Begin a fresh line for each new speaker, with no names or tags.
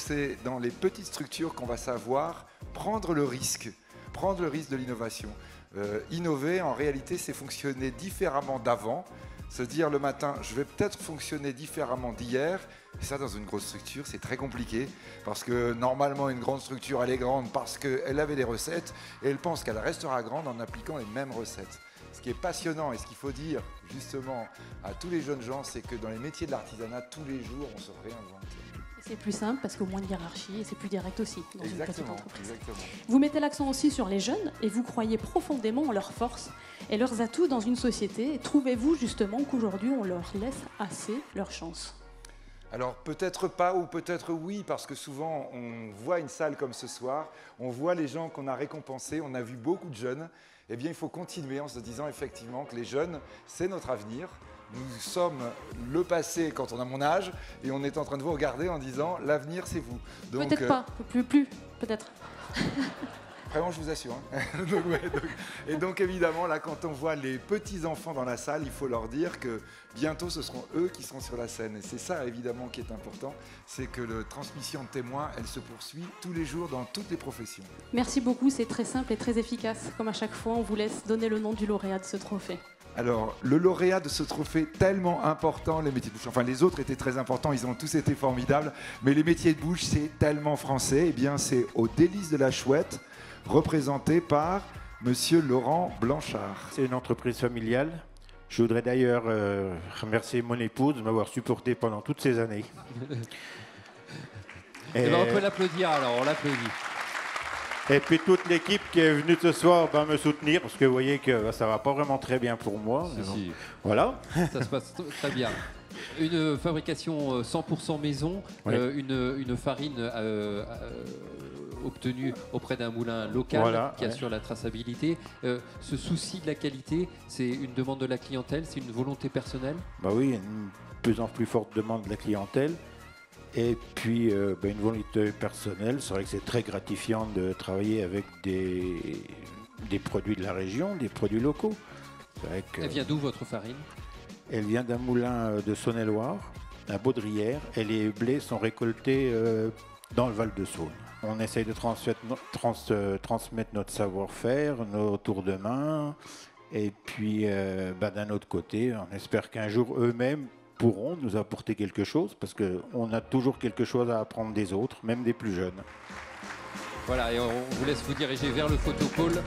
c'est dans les petites structures qu'on va savoir prendre le risque de l'innovation. Innover, en réalité, c'est fonctionner différemment d'avant, se dire le matin, je vais peut-être fonctionner différemment d'hier. Et ça, dans une grosse structure, c'est très compliqué, parce que normalement, une grande structure, elle est grande parce qu'elle avait des recettes, et elle pense qu'elle restera grande en appliquant les mêmes recettes. Ce qui est passionnant et ce qu'il faut dire justement à tous les jeunes gens, c'est que dans les métiers de l'artisanat, tous les jours, on se réinvente.
C'est plus simple parce qu'au moins de hiérarchie et c'est plus direct aussi dans une petite entreprise.
Exactement.
Vous mettez l'accent aussi sur les jeunes et vous croyez profondément en leurs forces et leurs atouts dans une société. Trouvez-vous justement qu'aujourd'hui on leur laisse assez leur chance?
Alors peut-être pas ou peut-être oui, parce que souvent on voit une salle comme ce soir, on voit les gens qu'on a récompensés, on a vu beaucoup de jeunes. Eh bien il faut continuer en se disant effectivement que les jeunes, c'est notre avenir. Nous sommes le passé quand on a mon âge et on est en train de vous regarder en disant l'avenir c'est vous.
Peut-être pas, plus peut-être.
Vraiment, je vous assure. Hein. Et donc évidemment, là, quand on voit les petits-enfants dans la salle, il faut leur dire que bientôt, ce seront eux qui seront sur la scène. Et c'est ça, évidemment, qui est important, c'est que la transmission de témoins, elle se poursuit tous les jours dans toutes les professions.
Merci beaucoup, c'est très simple et très efficace. Comme à chaque fois, on vous laisse donner le nom du lauréat de ce trophée.
Alors, le lauréat de ce trophée tellement important, les métiers de bouche, enfin les autres étaient très importants, ils ont tous été formidables, mais les métiers de bouche, c'est tellement français, eh bien c'est au Délices de la Chouette, représenté par Monsieur Laurent Blanchard.
C'est une entreprise familiale. Je voudrais d'ailleurs remercier mon épouse de m'avoir supporté pendant toutes ces années.
Et ben on peut l'applaudir alors, on l'applaudit.
Et puis toute l'équipe qui est venue ce soir me soutenir, parce que vous voyez que ça va pas vraiment très bien pour moi.
Si.
Voilà.
Ça se passe très bien. Une fabrication 100% maison, oui. Une farine obtenue auprès d'un moulin local qui assure la traçabilité. Ce souci de la qualité, c'est une demande de la clientèle, c'est une volonté personnelle?
Bah oui, une plus en plus forte demande de la clientèle. Et puis une volonté personnelle, c'est vrai que c'est très gratifiant de travailler avec des produits de la région, des produits locaux. Vrai que,
elle vient d'où votre farine?
Elle vient d'un moulin de Saône-et-Loire, à Baudrière, et les blés sont récoltés dans le Val-de-Saône. On essaye de transmettre notre savoir-faire, nos tours de main, et puis d'un autre côté, on espère qu'un jour eux-mêmes pourront nous apporter quelque chose, parce qu'on a toujours quelque chose à apprendre des autres, même des plus jeunes.
Voilà, et on vous laisse vous diriger vers le photopôle.